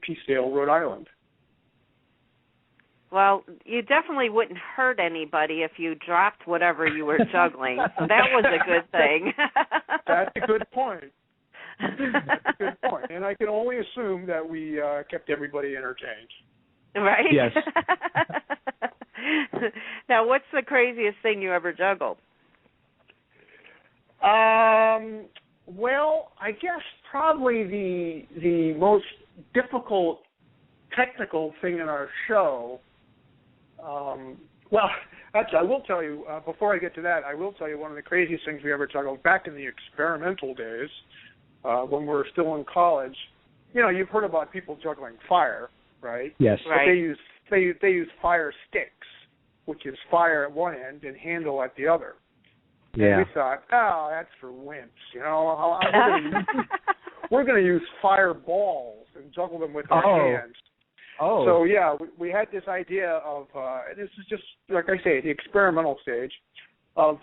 Peacedale, Rhode Island. Well, you definitely wouldn't hurt anybody if you dropped whatever you were juggling, so that was a good thing. That's a good point. That's a good point. And I can only assume that we kept everybody entertained. Right? Yes. Now, what's the craziest thing you ever juggled? Well, I guess probably the most difficult technical thing in our show. Well, actually, I will tell you, before I get to that, I will tell you one of the craziest things we ever juggled back in the experimental days when we were still in college. You know, you've heard about people juggling fire, right? Yes. But they use fire sticks, which is fire at one end and handle at the other. Yeah. And we thought, oh, that's for wimps. You know, we're going to use fire balls and juggle them with our hands. Oh. So, yeah, we had this idea of, and this is just, like I say, the experimental stage, of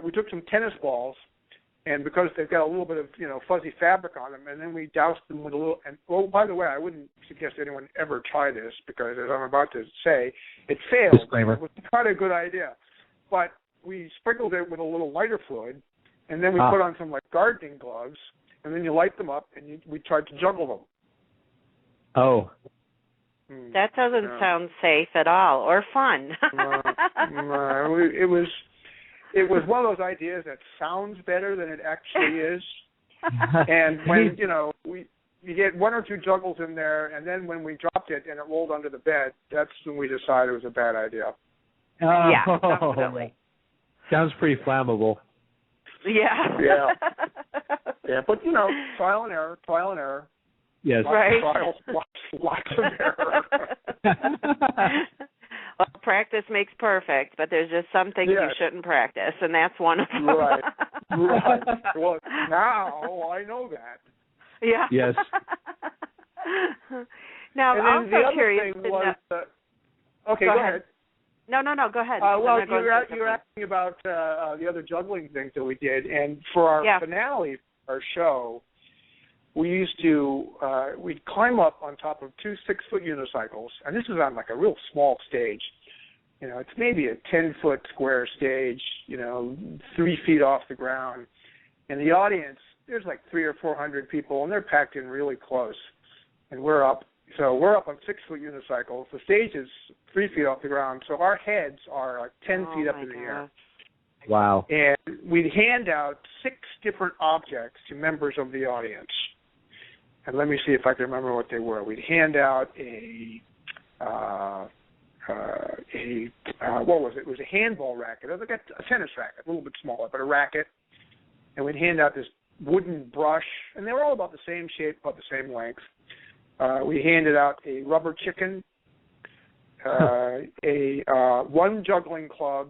we took some tennis balls, and because they've got a little bit of, you know, fuzzy fabric on them, and then we doused them with a little, and, oh, by the way, I wouldn't suggest anyone ever try this, because as I'm about to say, it failed. Disclaimer. It was not a good idea. But we sprinkled it with a little lighter fluid, and then we put on some, like, gardening gloves, and then you light them up, and we tried to juggle them. Oh. That doesn't sound safe at all, or fun. It was one of those ideas that sounds better than it actually is. And when, you know, you get one or two juggles in there, and then when we dropped it and it rolled under the bed, that's when we decided it was a bad idea. Yeah, definitely. Sounds pretty flammable. Yeah. Yeah, but, you know, trial and error. Yes. Right. Trials, lots of error. Well, practice makes perfect, but there's just some things you shouldn't practice, and that's one of them. Right. Well, now I know that. Yeah. Yes. and Now, I'm then also curious. Okay, go ahead. No, go ahead. Well, you're asking about the other juggling things that we did, and for our finale, our show, we used to, we'd climb up on top of 2 6-foot unicycles, and this was on like a real small stage. You know, it's maybe a 10-foot square stage, you know, 3 feet off the ground. And the audience, there's like 300 or 400 people, and they're packed in really close. And we're up on 6-foot unicycles. The stage is 3 feet off the ground, so our heads are like 10 feet up in the air. Wow. And we'd hand out 6 different objects to members of the audience. And let me see if I can remember what they were. We'd hand out what was it? It was a handball racket. It was like a tennis racket, a little bit smaller, but a racket. And we'd hand out this wooden brush, and they were all about the same shape, about the same length. We handed out a rubber chicken, one juggling club,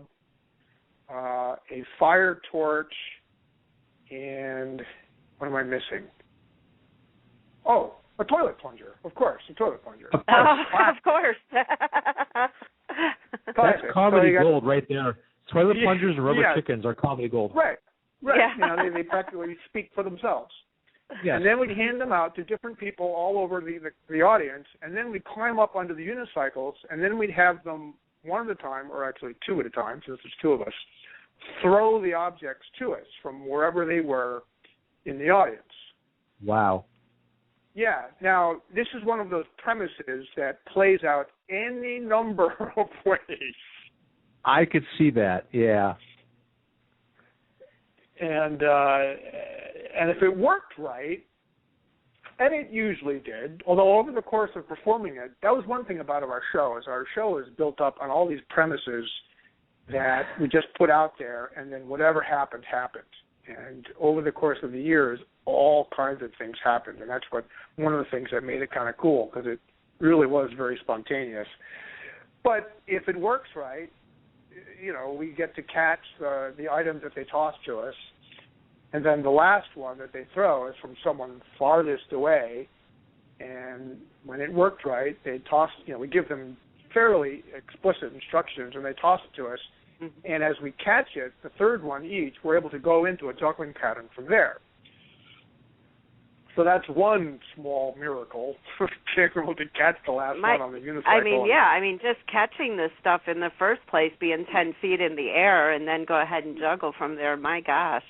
a fire torch, and what am I missing? Oh, a toilet plunger. Of course, a toilet plunger. Of course. That's comedy gold right there. Toilet plungers and rubber chickens are comedy gold. Right. Yeah. You know, they practically speak for themselves. Yes. And then we'd hand them out to different people all over the audience, and then we'd climb up onto the unicycles, and then we'd have them one at a time, or actually 2 at a time, since there's 2 of us, throw the objects to us from wherever they were in the audience. Wow. Yeah. Now, this is one of those premises that plays out any number of ways. I could see that, yeah. And if it worked right, and it usually did, although over the course of performing it, that was one thing about our show, is our show is built up on all these premises that we just put out there, and then whatever happened, happened. And over the course of the years, all kinds of things happened, and that's one of the things that made it kind of cool, because it really was very spontaneous. But if it works right, you know, we get to catch the items that they toss to us, and then the last one that they throw is from someone farthest away, and when it worked right, they toss, you know, we give them fairly explicit instructions, and they toss it to us. And as we catch it, the third one each, we're able to go into a juggling pattern from there. So that's one small miracle, being able to catch the last one on the unicycle. I mean, just catching this stuff in the first place, being 10 feet in the air, and then go ahead and juggle from there. My gosh,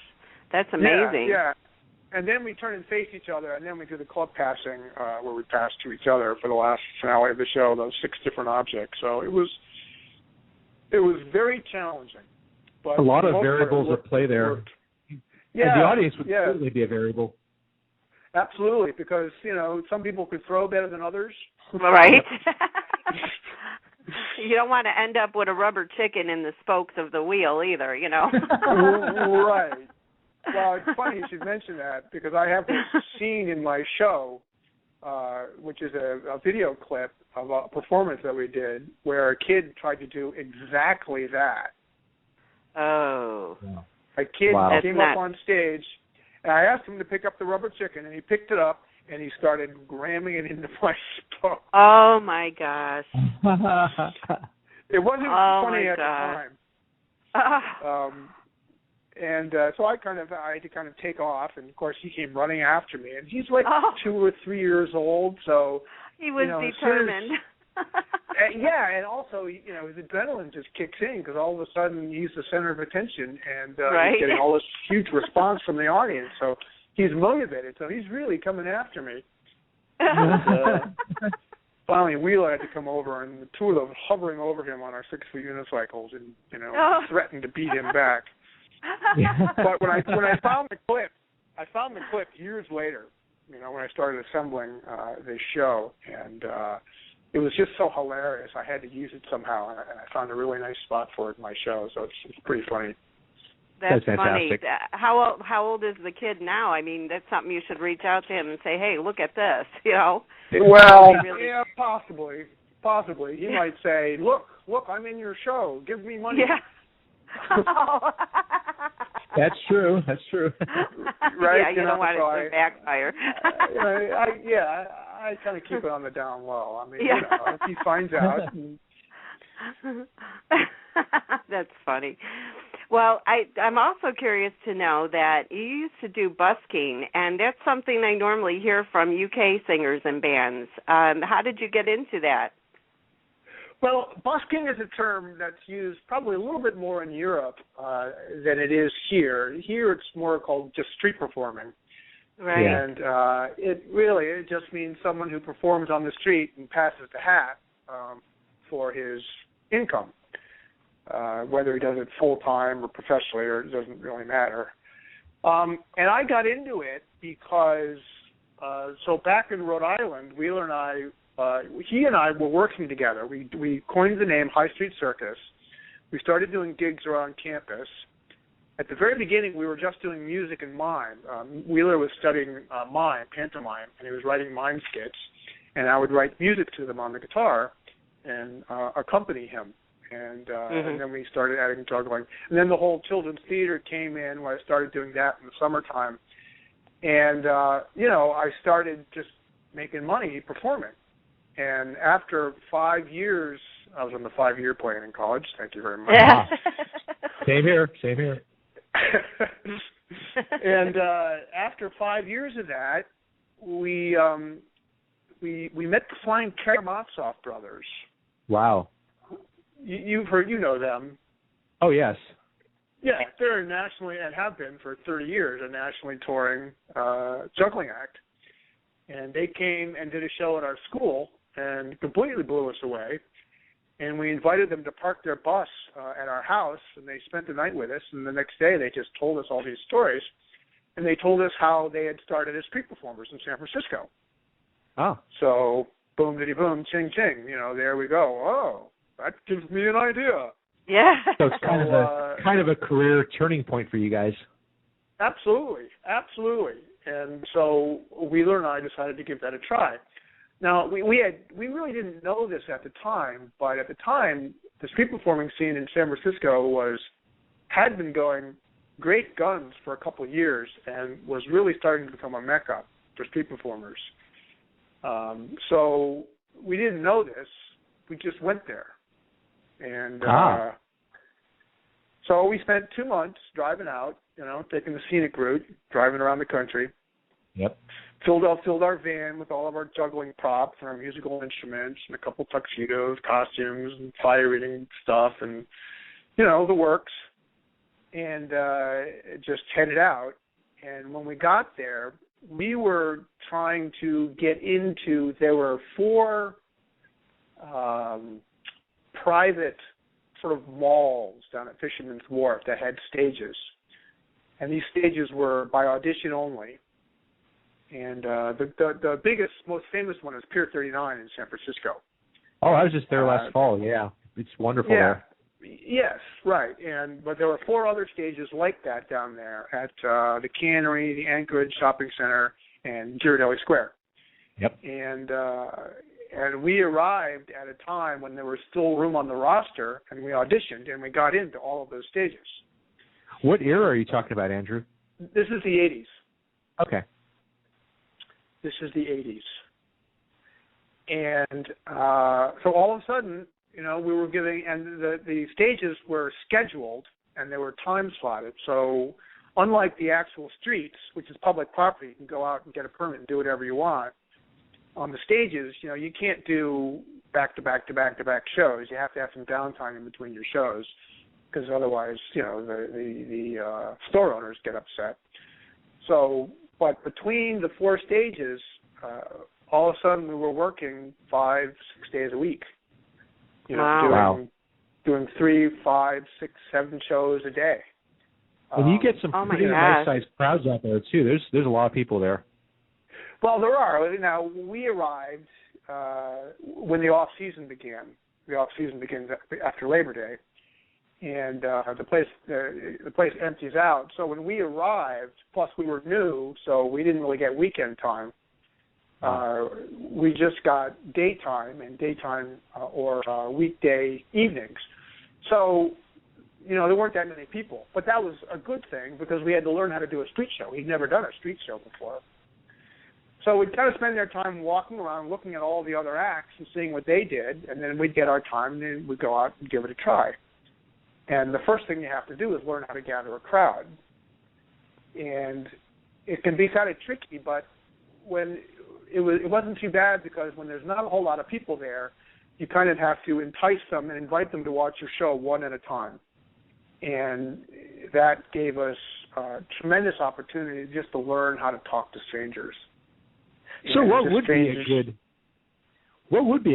that's amazing. Yeah. And then we turn and face each other, and then we do the club passing, where we pass to each other for the last finale of the show, those 6 different objects. So it was very challenging. But a lot of variables at play there. Yeah, and the audience would certainly be a variable. Absolutely, because, some people could throw better than others. Right. You don't want to end up with a rubber chicken in the spokes of the wheel either, Right. Well, it's funny you should mention that, because I have this scene in my show, which is a video clip of a performance that we did where a kid tried to do exactly that. Oh. A kid came up on stage, and I asked him to pick up the rubber chicken, and he picked it up, and he started ramming it into my spoke. Oh, my gosh. It wasn't funny at the time. So I had to kind of take off, and of course he came running after me, and he's like 2 or 3 years old, so he was determined. And also, his adrenaline just kicks in because all of a sudden he's the center of attention, and he's getting all this huge response from the audience. So he's motivated. So he's really coming after me. And, finally, Wheeler had to come over, and the two of them hovering over him on our 6-foot unicycles, and threatened to beat him back. But when I found the clip years later, when I started assembling this show, and it was just so hilarious. I had to use it somehow, and I found a really nice spot for it in my show, so it's pretty funny. That's fantastic. Funny. How old is the kid now? I mean, that's something you should reach out to him and say, hey, look at this, Well, yeah, possibly. He might say, look, I'm in your show. Give me money. Yeah. That's true. Right? Yeah, you don't want it to backfire. I kind of keep it on the down low. I mean, if he finds out. That's funny. Well, I'm also curious to know that you used to do busking, and that's something I normally hear from UK singers and bands. How did you get into that? Well, busking is a term that's used probably a little bit more in Europe than it is here. Here it's more called just street performing. Right. And it just means someone who performs on the street and passes the hat for his income. Whether he does it full-time or professionally, or it doesn't really matter. And I got into it because, back in Rhode Island, Wheeler and I, he and I were working together. We coined the name High Street Circus. We started doing gigs around campus. At the very beginning, we were just doing music and mime. Wheeler was studying pantomime, and he was writing mime skits, and I would write music to them on the guitar and accompany him. And then we started adding juggling. And then the whole children's theater came in where I started doing that in the summertime. And, I started just making money performing. And after 5 years, I was on the 5-year plan in college. Thank you very much. Yeah. Same here. And after 5 years of that, we met the Flying Karamazov brothers. Wow. You've heard, them. Oh, yes. Yeah, they're nationally, and have been for 30 years, a nationally touring juggling act. And they came and did a show at our school and completely blew us away. And we invited them to park their bus at our house, and they spent the night with us. And the next day, they just told us all these stories. And they told us how they had started as street performers in San Francisco. Oh. So, boom, diddy, boom, ching, ching. There we go. Oh. That gives me an idea. Yeah. So it's kind of a career turning point for you guys. Absolutely. And so Wheeler and I decided to give that a try. Now we really didn't know this at the time, but at the time the street performing scene in San Francisco had been going great guns for a couple of years and was really starting to become a mecca for street performers. So we didn't know this. We just went there. And so we spent 2 months driving out, taking the scenic route, driving around the country. Yep. Filled our van with all of our juggling props and our musical instruments and a couple tuxedos, costumes, and fire eating stuff, and the works. And just headed out. And when we got there, we were trying to get into. There were 4 private sort of malls down at Fisherman's Wharf that had stages, and these stages were by audition only. And the biggest, most famous one is Pier 39 in San Francisco. Oh, I was just there last fall. Yeah, it's wonderful there. Yes, right. But there were 4 other stages like that down there at the Cannery, the Anchorage Shopping Center, and Ghirardelli Square. Yep. And we arrived at a time when there was still room on the roster, and we auditioned, and we got into all of those stages. What era are you talking about, Andrew? This is the 80s. Okay. This is the 80s. And so all of a sudden, we were giving, and the stages were scheduled, and they were time slotted. So unlike the actual streets, which is public property, you can go out and get a permit and do whatever you want. On the stages, you can't do back-to-back shows. You have to have some downtime in between your shows, because otherwise, the store owners get upset. So, but between the 4 stages, all of a sudden we were working 5-6 days a week. Wow. Doing 3, 5, 6, 7 shows a day. And you get some pretty nice-sized crowds out there too. There's a lot of people there. Well, there are. Now, we arrived when the off-season began. The off-season begins after Labor Day, and the place empties out. So when we arrived, plus we were new, so we didn't really get weekend time. We just got daytime or weekday evenings. So, there weren't that many people. But that was a good thing because we had to learn how to do a street show. We'd never done a street show before. So we'd kind of spend our time walking around, looking at all the other acts and seeing what they did, and then we'd get our time, and then we'd go out and give it a try. And the first thing you have to do is learn how to gather a crowd. And it can be kind of tricky, but when it wasn't too bad because when there's not a whole lot of people there, you kind of have to entice them and invite them to watch your show one at a time. And that gave us a tremendous opportunity just to learn how to talk to strangers. So what would be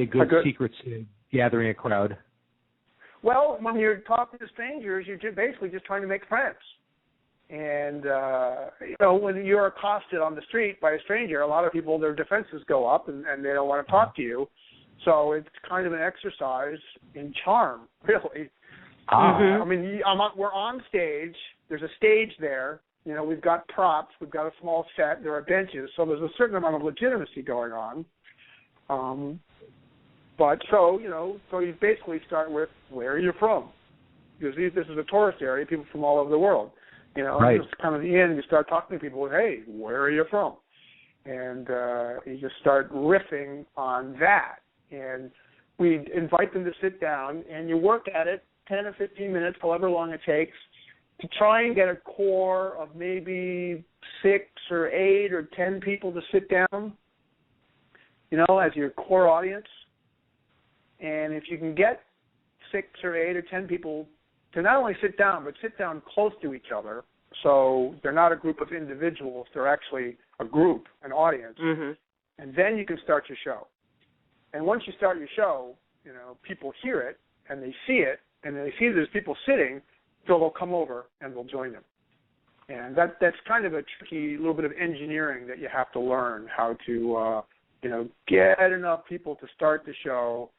a good secret to gathering a crowd? Well, when you're talking to strangers, you're basically just trying to make friends. And, when you're accosted on the street by a stranger, a lot of people, their defenses go up and they don't want to talk to you. So it's kind of an exercise in charm, really. I mean, we're on stage. There's a stage there. We've got props. We've got a small set. There are benches. So there's a certain amount of legitimacy going on. So you basically start with, where are you from? Because this is a tourist area, people from all over the world. Right. It's kind of the end. You start talking to people with, hey, where are you from? And you just start riffing on that. And we invite them to sit down, and you work at it 10 or 15 minutes, however long it takes, to try and get a core of maybe 6 or 8 or 10 people to sit down, as your core audience. And if you can get 6 or 8 or 10 people to not only sit down, but sit down close to each other, so they're not a group of individuals, they're actually a group, an audience, and then you can start your show. And once you start your show, people hear it, and they see it, and they see there's people sitting, so they'll come over and they'll join them. And that's kind of a tricky little bit of engineering that you have to learn, how to, get enough people to start the show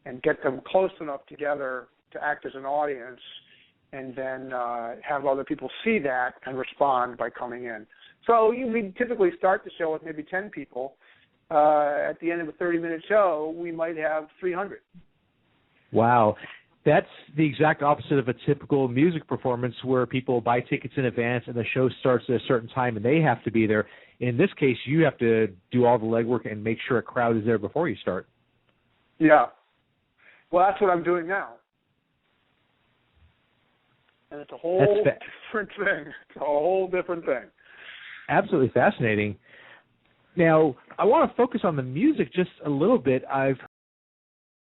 and get them close enough together to act as an audience, and then have other people see that and respond by coming in. So we typically start the show with maybe 10 people. At the end of a 30-minute show, we might have 300. Wow. That's the exact opposite of a typical music performance where people buy tickets in advance and the show starts at a certain time and they have to be there. In this case, you have to do all the legwork and make sure a crowd is there before you start. Yeah. Well, that's what I'm doing now. And it's a whole different thing. It's a whole different thing. Absolutely fascinating. Now, I want to focus on the music just a little bit. I've